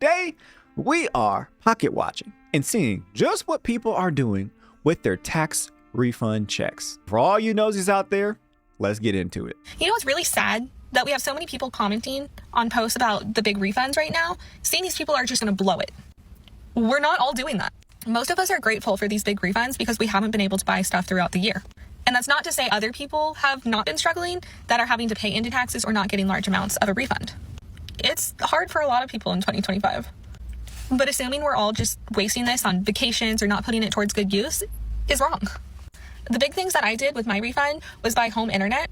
today we are pocket watching and seeing just what people are doing with their tax refund checks. For all you nosies out there, let's get into it. You know what's really sad? That we have so many people commenting on posts about the big refunds right now, saying these people are just going to blow it. We're not all doing that. Most of us are grateful for these big refunds because we haven't been able to buy stuff throughout the year. And that's not to say other people have not been struggling that are having to pay into taxes or not getting large amounts of a refund. It's hard for a lot of people in 2025. But assuming we're all just wasting this on vacations or not putting it towards good use is wrong. The big things that I did with my refund was buy home internet,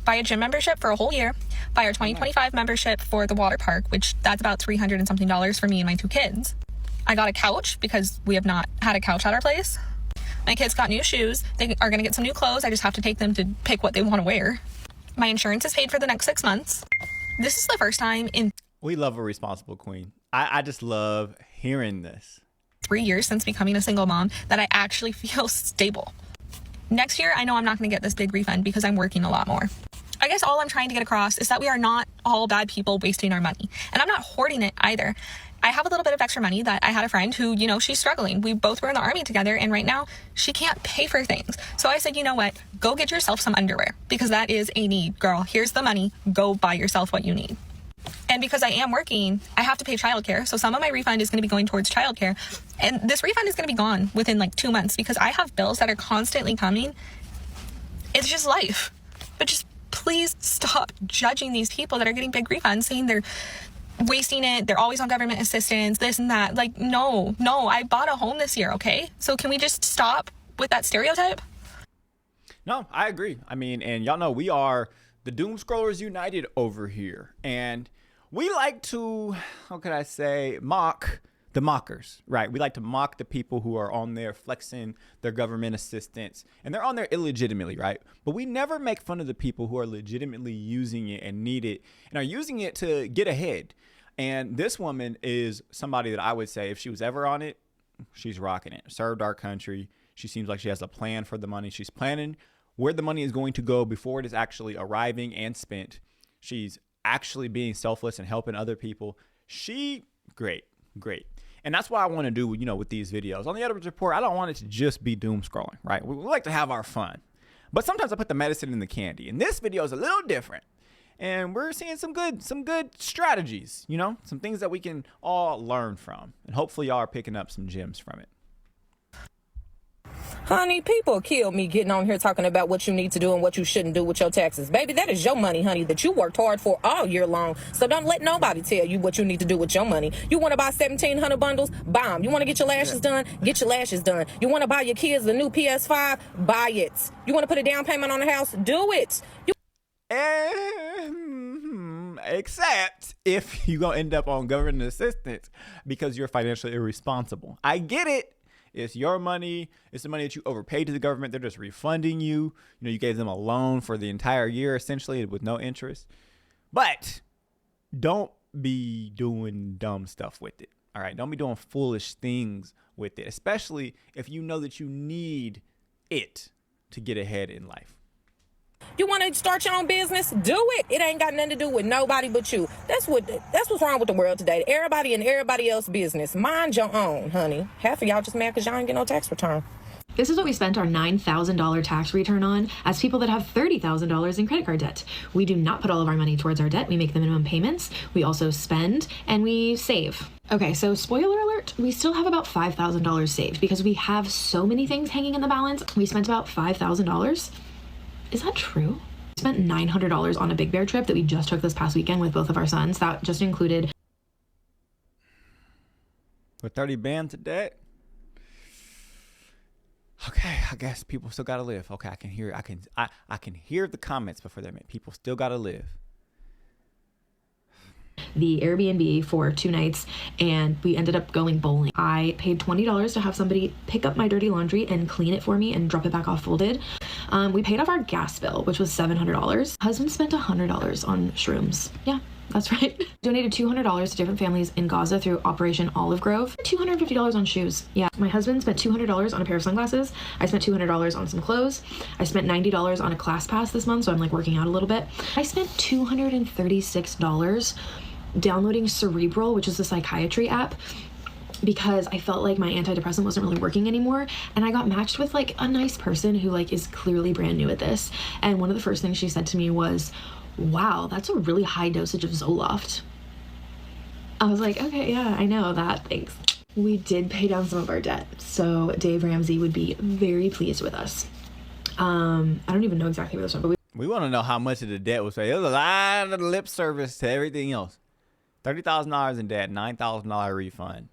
buy a gym membership for a whole year, buy our 2025 membership for the water park, which that's about $300 and something for me and my 2 kids. I got a couch because we have not had a couch at our place. My kids got new shoes. They are going to get some new clothes. I just have to take them to pick what they want to wear. My insurance is paid for the next 6 months. This is the first time in... We love a responsible queen. I just love hearing this. 3 years since becoming a single mom that I actually feel stable. Next year, I know I'm not going to get this big refund because I'm working a lot more. I guess all I'm trying to get across is that we are not all bad people wasting our money. And I'm not hoarding it either. I have a little bit of extra money that I had a friend who, she's struggling. We both were in the army together, and right now she can't pay for things. So I said, you know what? Go get yourself some underwear because that is a need, girl. Here's the money. Go buy yourself what you need. And because I am working, I have to pay childcare. So some of my refund is going to be going towards childcare. And this refund is going to be gone within like 2 months because I have bills that are constantly coming. It's just life. But just please stop judging these people that are getting big refunds, saying they're wasting it, they're always on government assistance, this and that. Like, no, I bought a home this year, okay? So can we just stop with that stereotype? No, I agree. I mean, and y'all know we are the Doom Scrollers United over here. And we like to, how could I say, mock the mockers, right? We like to mock the people who are on there flexing their government assistance, and they're on there illegitimately, right? But we never make fun of the people who are legitimately using it and need it and are using it to get ahead. And this woman is somebody that I would say if she was ever on it, she's rocking it. Served our country. She seems like she has a plan for the money. She's planning where the money is going to go before it is actually arriving and spent. She's actually being selfless and helping other people. Great. And that's what I want to do, with these videos. On the Edwards Report, I don't want it to just be doom scrolling, right? We like to have our fun. But sometimes I put the medicine in the candy. And this video is a little different. And we're seeing some good strategies, some things that we can all learn from. And hopefully y'all are picking up some gems from it. Honey, people kill me getting on here talking about what you need to do and what you shouldn't do with your taxes. Baby, that is your money, honey, that you worked hard for all year long. So don't let nobody tell you what you need to do with your money. You want to buy 1,700 bundles? Buy them. You want to get your lashes done? Get your lashes done. You want to buy your kids the new PS5? Buy it. You want to put a down payment on the house? Do it. Except if you're going to end up on government assistance because you're financially irresponsible. I get it. It's your money. It's the money that you overpaid to the government. They're just refunding you. You gave them a loan for the entire year, essentially, with no interest. But don't be doing dumb stuff with it. All right. Don't be doing foolish things with it, especially if you know that you need it to get ahead in life. You want to start your own business? Do it. It ain't got nothing to do with nobody but you. That's what's wrong with the world today. Everybody and everybody else's business. Mind your own, honey. Half of y'all just mad because y'all ain't get no tax return. This is what we spent our $9,000 tax return on as people that have $30,000 in credit card debt. We do not put all of our money towards our debt. We make the minimum payments. We also spend and we save. Okay, so spoiler alert, we still have about $5,000 saved because we have so many things hanging in the balance. We spent about $5,000. Is that true? We spent $900 on a Big Bear trip that we just took this past weekend with both of our sons. That just included... With 30 bands of debt? Okay, I guess people still gotta live. Okay, I can hear the comments before they make. People still gotta live. The Airbnb for 2 nights, and we ended up going bowling. I paid $20 to have somebody pick up my dirty laundry and clean it for me and drop it back off folded. We paid off our gas bill, which was $700. Husband spent $100 on shrooms. Yeah, that's right. Donated $200 to different families in Gaza through Operation Olive Grove. $250 on shoes. Yeah, my husband spent $200 on a pair of sunglasses. I spent $200 on some clothes. I spent $90 on a class pass this month, so I'm like working out a little bit. I spent $236 downloading Cerebral, which is a psychiatry app, because I felt like my antidepressant wasn't really working anymore. And I got matched with like a nice person who like is clearly brand new at this. And one of the first things she said to me was, wow, that's a really high dosage of Zoloft. I was like, okay, yeah, I know that, thanks. We did pay down some of our debt, so Dave Ramsey would be very pleased with us. I don't even know exactly where this one, but We want to know how much of the debt was paid. It was a lot of lip service to everything else. $30,000 in debt, $9,000 refund.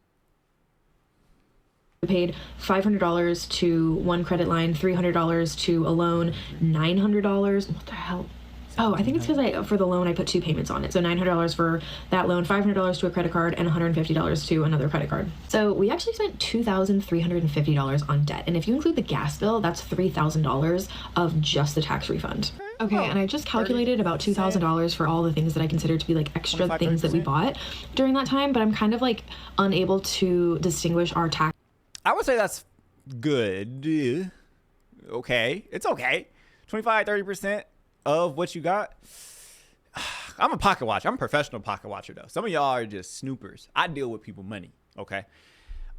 we paid $500 to one credit line, $300 to a loan, $900. What the hell? Oh, I think it's because for the loan, I put 2 payments on it. So $900 for that loan, $500 to a credit card, and $150 to another credit card. So we actually spent $2,350 on debt. And if you include the gas bill, that's $3,000 of just the tax refund. Okay, and I just calculated about $2,000 for all the things that I consider to be like extra things that we bought during that time, but I'm kind of like unable to distinguish our tax. I would say that's good. Okay. It's okay. 25-30% of what you got. I'm a pocket watcher. I'm a professional pocket watcher though. Some of y'all are just snoopers. I deal with people money. Okay.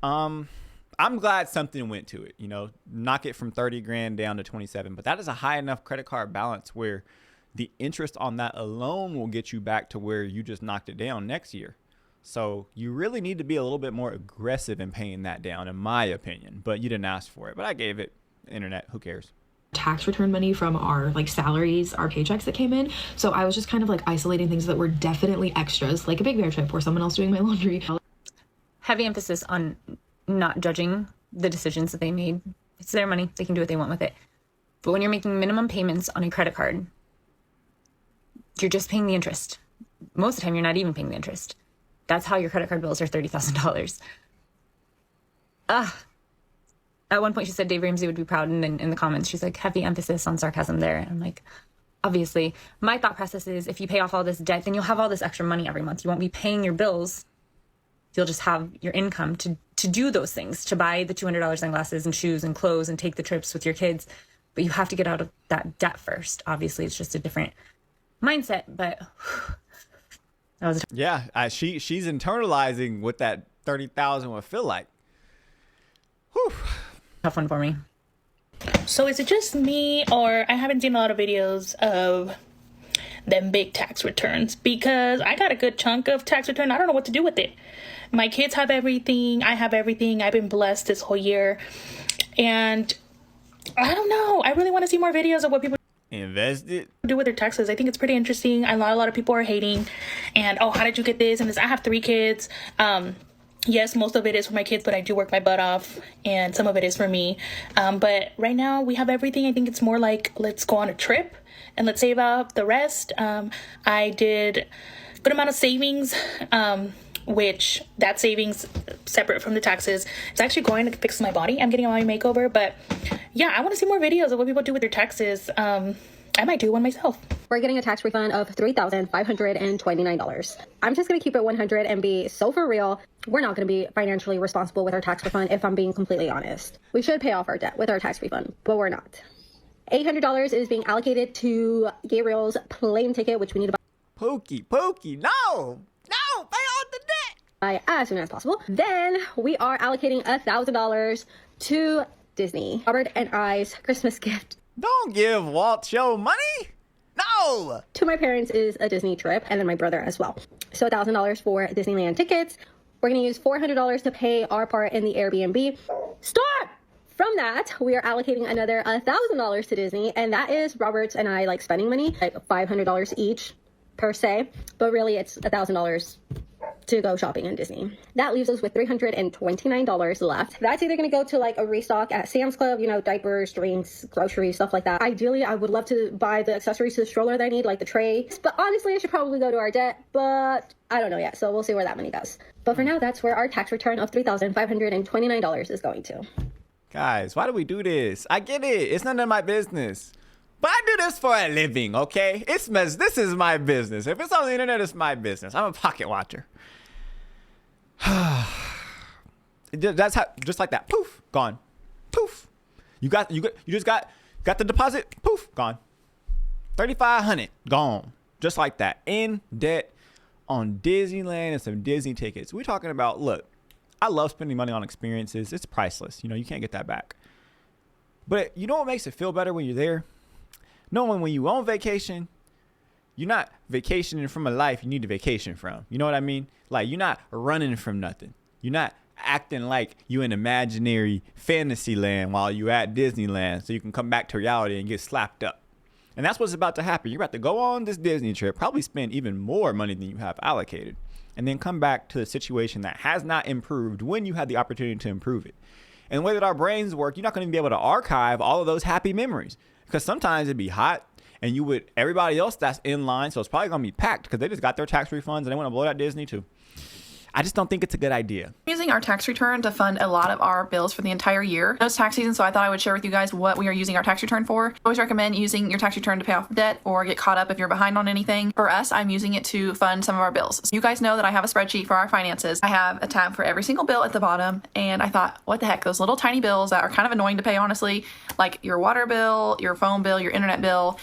I'm glad something went to it, you know, knock it from 30 grand down to 27, but that is a high enough credit card balance where the interest on that alone will get you back to where you just knocked it down next year. So you really need to be a little bit more aggressive in paying that down, in my opinion, but you didn't ask for it, but I gave it. Internet, who cares? Tax return money from our like salaries, our paychecks that came in. So I was just kind of like isolating things that were definitely extras, like a Big Bear trip or someone else doing my laundry. Heavy emphasis on not judging the decisions that they made. It's their money. They can do what they want with it. But when you're making minimum payments on a credit card, you're just paying the interest. Most of the time, you're not even paying the interest. That's how your credit card bills are $30,000. At one point, she said Dave Ramsey would be proud, and then in the comments, she's like, heavy emphasis on sarcasm there. And I'm like, obviously, my thought process is if you pay off all this debt, then you'll have all this extra money every month. You won't be paying your bills. You'll just have your income to do those things, to buy the $200 sunglasses and shoes and clothes and take the trips with your kids. But you have to get out of that debt first. Obviously, it's just a different mindset, but that was she's internalizing what that 30,000 would feel like. Whew. Tough one for me. So is it just me, or I haven't seen a lot of videos of them big tax returns? Because I got a good chunk of tax return. I don't know what to do with it. My kids have everything. I have everything. I've been blessed this whole year. And I don't know. I really want to see more videos of what people Invest it. do with their taxes. I think it's pretty interesting. A lot of people are hating. And, oh, how did you get this? And this. I have 3 kids. Yes, most of it is for my kids, but I do work my butt off, and some of it is for me. But right now we have everything. I think it's more like, let's go on a trip and let's save up the rest. I did a good amount of savings, which that savings separate from the taxes. It's actually going to fix my body. I'm getting a body makeover, but yeah, I want to see more videos of what people do with their taxes. I might do one myself. We're getting a tax refund of $3,529. I'm just going to keep it 100 and be so for real. We're not going to be financially responsible with our tax refund, if I'm being completely honest. We should pay off our debt with our tax refund, but we're not. $800 is being allocated to Gabriel's plane ticket, which we need to Pookie, no, pay off the debt. buy as soon as possible. Then we are allocating $1,000 to Disney. Robert and I's Christmas gift Don't give Walt Show money. No. to my parents is a Disney trip, and then my brother as well. So $1,000 for Disneyland tickets. We're going to use $400 to pay our part in the Airbnb. Stop! From that, we are allocating another $1,000 to Disney, and that is Robert's and I like spending money, like $500 each per se, but really it's $1,000 to go shopping in Disney. That leaves us with $329 left. That's either going to go to like a restock at Sam's Club, you know, diapers, drinks, groceries, stuff like that. Ideally, I would love to buy the accessories to the stroller that I need, like the tray. But honestly, it should probably go to our debt, but I don't know yet. So we'll see where that money goes. But for now, that's where our tax return of $3,529 is going to. Guys, why do we do this? I get it. It's none of my business. But I do this for a living, okay? This is my business. If it's on the internet, it's my business. I'm a pocket watcher. That's how, just like that. Poof, gone. Poof. You just got the deposit. Poof, gone. $3,500 gone. Just like that. In debt on Disneyland and some Disney tickets. We're talking about, look, I love spending money on experiences. It's priceless. You know, you can't get that back. But you know what makes it feel better when you're there? Knowing when you on vacation, you're not vacationing from a life you need to vacation from. You know what I mean? Like, you're not running from nothing. You're not acting like you in imaginary fantasy land while you at Disneyland so you can come back to reality and get slapped up. And that's what's about to happen. You're about to go on this Disney trip, probably spend even more money than you have allocated, and then come back to the situation that has not improved when you had the opportunity to improve it. And the way that our brains work, you're not going to be able to archive all of those happy memories, because sometimes it'd be hot and everybody else that's in line, so it's probably going to be packed because they just got their tax refunds and they want to blow that Disney too. I just don't think it's a good idea. Using our tax return to fund a lot of our bills for the entire year. It's tax season, so I thought I would share with you guys what we are using our tax return for. I always recommend using your tax return to pay off debt or get caught up if you're behind on anything. For us, I'm using it to fund some of our bills. So you guys know that I have a spreadsheet for our finances. I have a tab for every single bill at the bottom, and I thought, what the heck, those little tiny bills that are kind of annoying to pay, honestly, like your water bill, your phone bill, your internet bill.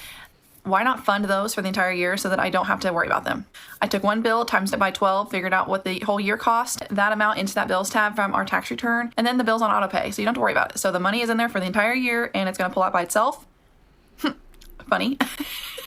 Why not fund those for the entire year so that I don't have to worry about them? I took one bill, times it by 12, figured out what the whole year cost, that amount into that bills tab from our tax return, and then the bill's on auto pay, so you don't have to worry about it. So the money is in there for the entire year, and it's going to pull out by itself. Funny.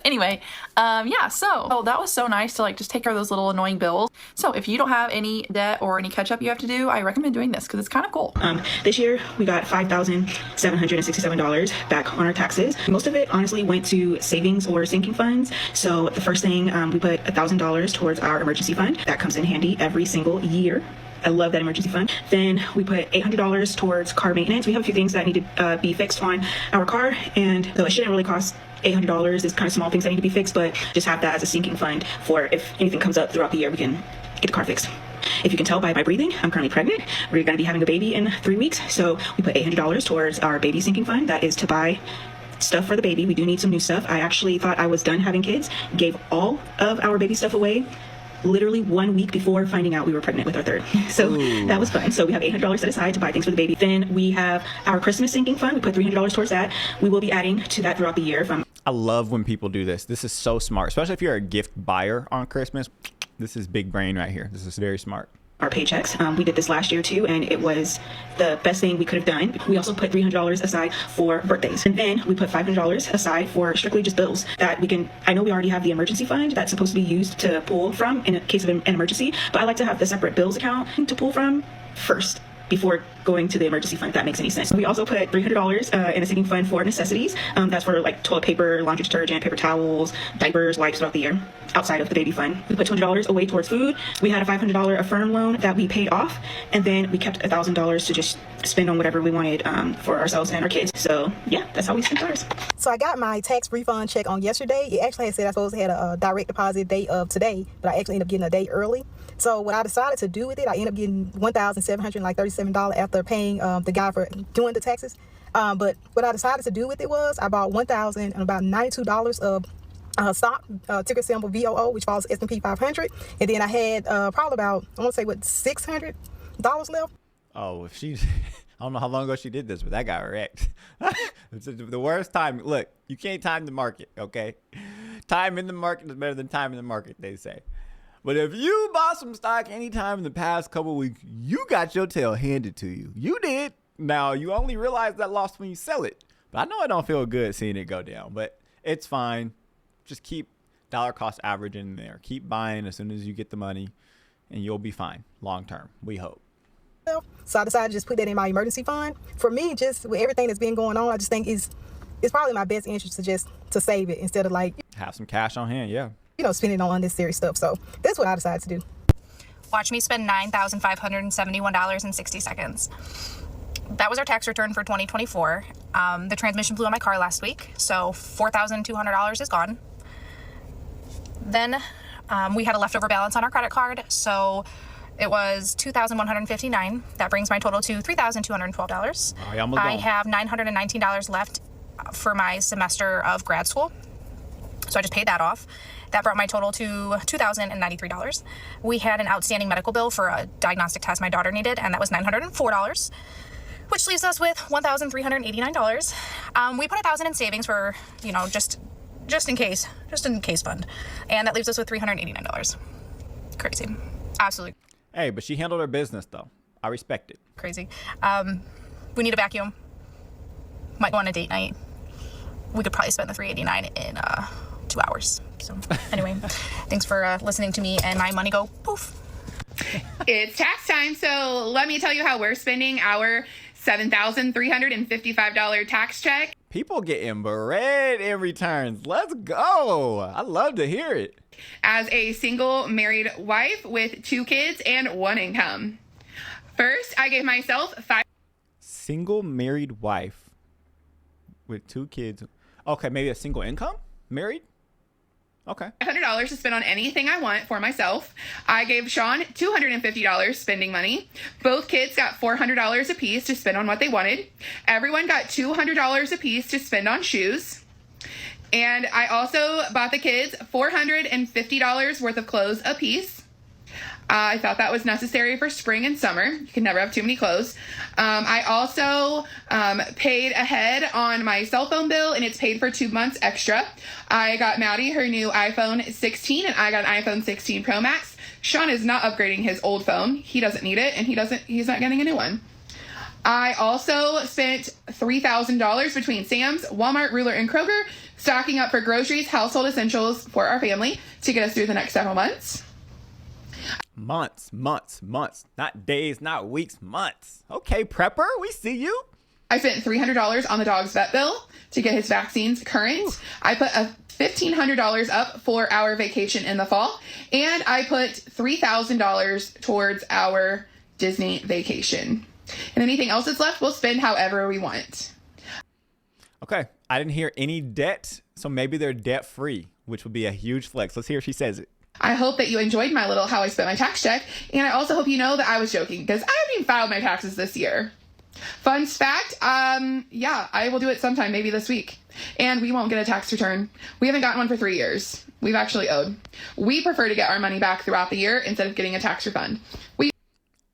Anyway, yeah, so that was so nice to like just take care of those little annoying bills. So if you don't have any debt or any catch up you have to do, I recommend doing this because it's kind of cool. This year we got $5,767 back on our taxes. Most of it honestly went to savings or sinking funds. So the first thing, we put $1,000 towards our emergency fund. That comes in handy every single year. I love that emergency fund. Then we put $800 towards car maintenance. We have a few things that need to be fixed on our car, and though it shouldn't really cost $800, it's kind of small things that need to be fixed, but just have that as a sinking fund for if anything comes up throughout the year, we can get the car fixed. If you can tell by my breathing, I'm currently pregnant. We're going to be having a baby in 3 weeks, so we put $800 towards our baby sinking fund. That is to buy stuff for the baby. We do need some new stuff. I actually thought I was done having kids, gave all of our baby stuff away literally 1 week before finding out we were pregnant with our third. So that was fun. So we have $800 set aside to buy things for the baby. Then we have our Christmas sinking fund. We put $300 towards that. We will be adding to that throughout the year. I love when people do this. This is so smart, especially if you're a gift buyer on Christmas. This is big brain right here. This is very smart. Our paychecks. We did this last year too, and it was the best thing we could have done. We also put $300 aside for birthdays, and then we put $500 aside for strictly just bills that we can. I know we already have the emergency fund that's supposed to be used to pull from in a case of an emergency, but I like to have the separate bills account to pull from first before going to the emergency fund, if that makes any sense. We also put $300 in a sinking fund for necessities. That's for like toilet paper, laundry detergent, paper towels, diapers, wipes throughout the year, outside of the baby fund. We put $200 away towards food. We had a $500 Affirm loan that we paid off, and then we kept $1,000 to just spend on whatever we wanted for ourselves and our kids. So yeah, that's how we spent ours. So I got my tax refund check on yesterday. It actually had said I supposed to had a direct deposit date of today, but I actually ended up getting a day early. So what I decided to do with it, I ended up getting $1,737 after paying the guy for doing the taxes. But what I decided to do with it was I bought $1,092 of stock, ticker symbol VOO, which follows S&P 500. And then I had probably about, I want to say, $600 left. Oh, if she's, I don't know how long ago she did this, but that got wrecked. It's the worst time. Look, you can't time the market, okay? Time in the market is better than time in the market, they say. But if you bought some stock anytime in the past couple weeks, you got your tail handed to you. You did. Now, you only realize that loss when you sell it. But I know it don't feel good seeing it go down, but it's fine. Just keep dollar cost average in there. Keep buying as soon as you get the money, and you'll be fine long term, we hope. So I decided to just put that in my emergency fund. For me, just with everything that's been going on, I just think it's probably my best interest to save it instead of like have some cash on hand, yeah. Spending on unnecessary stuff. So that's what I decided to do. Watch me spend $9,571.60. That was our tax return for 2024. The transmission blew on my car last week, so $4,200 is gone. Then we had a leftover balance on our credit card, so it was $2,159. That brings my total to $3,212. I have $919 left for my semester of grad school, so I just paid that off. That brought my total to $2,093. We had an outstanding medical bill for a diagnostic test my daughter needed, and that was $904, which leaves us with $1,389. We put $1,000 in savings for, just in case fund, and that leaves us with $389. Crazy. Absolutely Hey, but she handled her business though. I respect it. crazy. We need a vacuum. Might go on a date night. We could probably spend the $389 in 2 hours. So anyway, thanks for listening to me and my money go poof. It's tax time, so let me tell you how we're spending our $7,355 tax check. People getting bread in returns. Let's go. I love to hear it. As a single married wife with 2 kids and 1 income. First, I gave myself Single married wife with 2 kids. Okay, maybe a single income? Married? Okay. $500 to spend on anything I want for myself. I gave Sean $250 spending money. Both kids got $400 apiece to spend on what they wanted. Everyone got $200 apiece to spend on shoes. And I also bought the kids $450 worth of clothes apiece. I thought that was necessary for spring and summer. You can never have too many clothes. I also paid ahead on my cell phone bill, and it's paid for 2 months extra. I got Maddie her new iPhone 16, and I got an iPhone 16 Pro Max. Sean is not upgrading his old phone. He doesn't need it, and he's not getting a new one. I also spent $3,000 between Sam's, Walmart, Ruler, and Kroger, stocking up for groceries, household essentials for our family to get us through the next several months. Months. Not days, not weeks, months. Okay, prepper, we see you. I spent $300 on the dog's vet bill to get his vaccines current. I put $1,500 up for our vacation in the fall. And I put $3,000 towards our Disney vacation. And anything else that's left, we'll spend however we want. Okay, I didn't hear any debt, so maybe they're debt free, which would be a huge flex. Let's hear if she says it. I hope that you enjoyed my little how I spent my tax check, and I also hope you know that I was joking because I haven't even filed my taxes this year. Fun fact, yeah, I will do it sometime, maybe this week, and we won't get a tax return. We haven't gotten one for 3 years. We've actually owed. We prefer to get our money back throughout the year instead of getting a tax refund.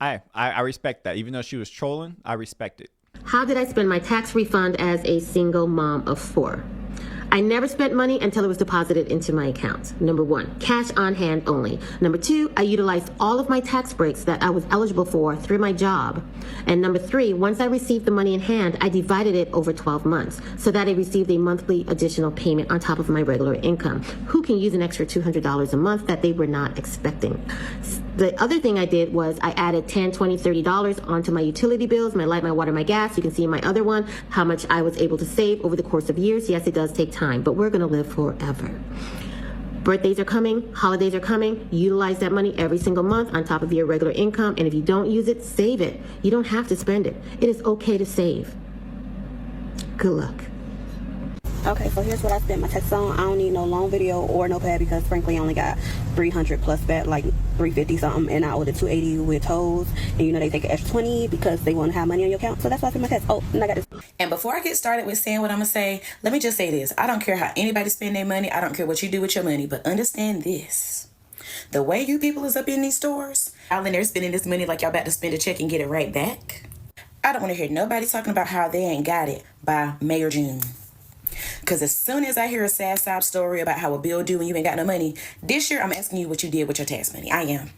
I respect that. Even though she was trolling, I respect it. How did I spend my tax refund as a single mom of 4? I never spent money until it was deposited into my account. Number 1, cash on hand only. Number 2, I utilized all of my tax breaks that I was eligible for through my job. And number 3, once I received the money in hand, I divided it over 12 months so that I received a monthly additional payment on top of my regular income. Who can use an extra $200 a month that they were not expecting? The other thing I did was I added $10, $20, $30 onto my utility bills, my light, my water, my gas. You can see in my other one how much I was able to save over the course of years. Yes, it does take time, but we're going to live forever. Birthdays are coming, holidays are coming. Utilize that money every single month on top of your regular income. And if you don't use it, save it. You don't have to spend it. It is okay to save. Good luck. Okay, so here's what I spent my taxes on. I don't need no long video or no pad because frankly I only got 300 plus back, like 350 something, and I owed the 280 with tolls, and you know they take an extra 20 because they want to have money on your account. So that's why I spent my tax. Oh, and I got this. And before I get started with saying what I'm gonna say, let me just say this. I don't care how anybody spend their money. I don't care what you do with your money, but understand this. The way you people is up in these stores, y'all in there spending this money like y'all about to spend a check and get it right back. I don't want to hear nobody talking about how they ain't got it by May or June. Because as soon as I hear a sad sob story about how a bill due and you ain't got no money, this year I'm asking you what you did with your tax money. I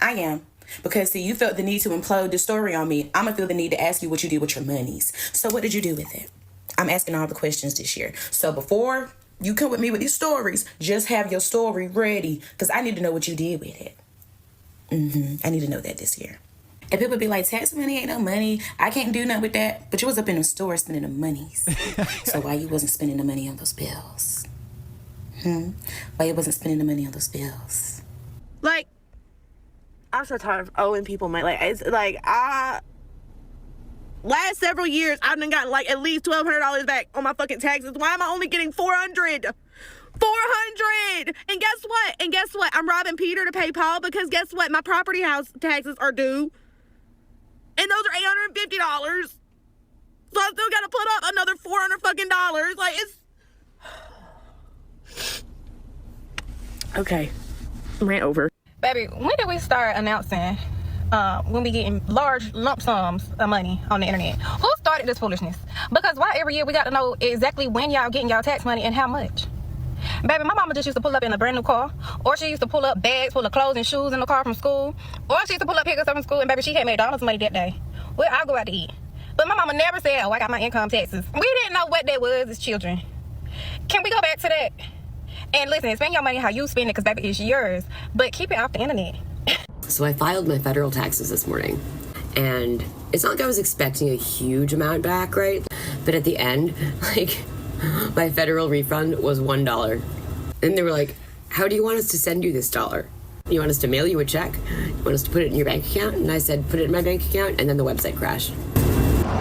am. Because, see, you felt the need to implode the story on me. I'm going to feel the need to ask you what you did with your monies. So what did you do with it? I'm asking all the questions this year. So before you come with me with these stories, just have your story ready. Because I need to know what you did with it. I need to know that this year. And people be like, tax money ain't no money. I can't do nothing with that. But you was up in the store spending the monies. So why you wasn't spending the money on those bills? Why you wasn't spending the money on those bills? Like, I'm so tired of owing people money. Like, it's like, last several years, I've done gotten like at least $1,200 back on my fucking taxes. Why am I only getting $400? $400! And guess what? I'm robbing Peter to pay Paul because guess what? My property house taxes are due. And those are $850. So I still gotta put up another $400 fucking dollars. Like, it's... Okay. Rant over. Baby, when did we start announcing when we getting large lump sums of money on the internet? Who started this foolishness? Because why every year we got to know exactly when y'all getting y'all tax money and how much? Baby, my mama just used to pull up in a brand new car, or she used to pull up bags full of clothes and shoes in the car from school, or she used to pull up pick us up from school, and baby, she had McDonald's money that day. Well, I'll go out to eat. But my mama never said, oh, I got my income taxes. We didn't know what that was as children. Can we go back to that? And listen, spend your money how you spend it, because baby, it's yours. But keep it off the internet. So I filed my federal taxes this morning. And it's not like I was expecting a huge amount back, right? But at the end, like, my federal refund was $1. And they were like, how do you want us to send you this dollar? You want us to mail you a check? You want us to put it in your bank account? And I said, put it in my bank account. And then the website crashed.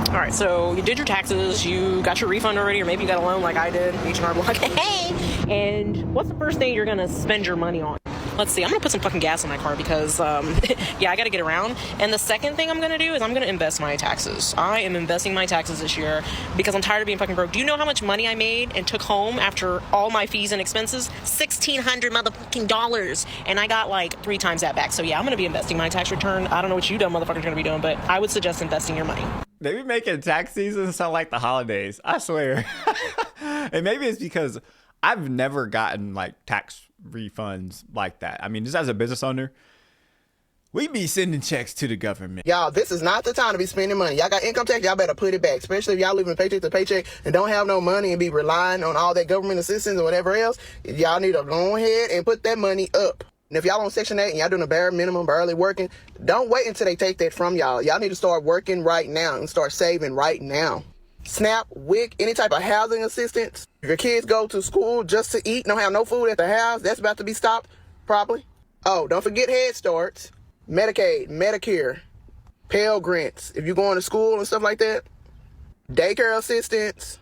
All right, so you did your taxes, you got your refund already, or maybe you got a loan like I did, H&R Block. Hey! And what's the first thing you're gonna spend your money on? Let's see, I'm gonna put some fucking gas in my car because, yeah, I gotta get around. And the second thing I'm gonna do is I'm gonna invest my taxes. I am investing my taxes this year because I'm tired of being fucking broke. Do you know how much money I made and took home after all my fees and expenses? $1,600 motherfucking dollars. And I got like 3 times that back. So yeah, I'm gonna be investing my tax return. I don't know what you dumb motherfuckers are gonna be doing, but I would suggest investing your money. They be making tax season sound like the holidays. I swear. And maybe it's because I've never gotten like tax refunds like that. I mean, just as a business owner, we be sending checks to the government. Y'all, this is not the time to be spending money. Y'all got income tax, y'all better put it back. Especially if y'all living paycheck to paycheck and don't have no money and be relying on all that government assistance or whatever else. Y'all need to go ahead and put that money up. And if y'all on Section 8 and y'all doing a bare minimum, barely working, don't wait until they take that from y'all. Y'all need to start working right now and start saving right now. SNAP, WIC, any type of housing assistance. If your kids go to school just to eat, don't have no food at the house, that's about to be stopped properly. Oh, don't forget Head Starts, Medicaid, Medicare, Pell Grants. If you're going to school and stuff like that, daycare assistance.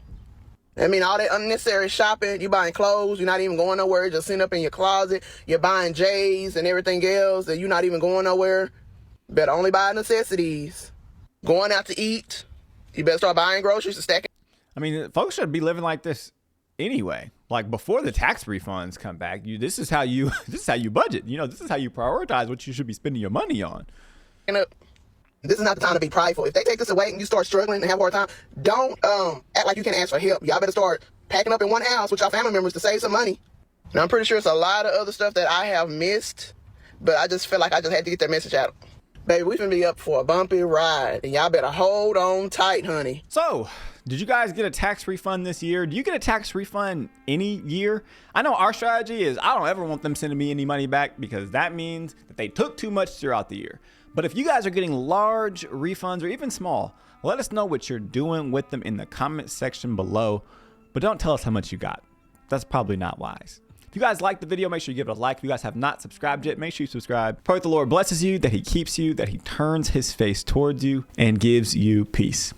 I mean, all that unnecessary shopping. You buying clothes, you're not even going nowhere, just sitting up in your closet. You're buying J's and everything else, and you're not even going nowhere. Better only buy necessities. Going out to eat, you better start buying groceries and stacking. I mean, folks should be living like this anyway. Like before the tax refunds come back, this is how you budget. You know, this is how you prioritize what you should be spending your money on. This is not the time to be prideful. If they take this away and you start struggling and have a hard time, don't act like you can't ask for help. Y'all better start packing up in one house with your family members to save some money. And I'm pretty sure it's a lot of other stuff that I have missed, but I just feel like I just had to get that message out. Baby, we finna be up for a bumpy ride, and y'all better hold on tight, honey. So, did you guys get a tax refund this year? Do you get a tax refund any year? I know our strategy is I don't ever want them sending me any money back because that means that they took too much throughout the year. But if you guys are getting large refunds or even small, let us know what you're doing with them in the comment section below. But don't tell us how much you got. That's probably not wise. If you guys like the video, make sure you give it a like. If you guys have not subscribed yet, make sure you subscribe. Pray that the Lord blesses you, that he keeps you, that he turns his face towards you and gives you peace.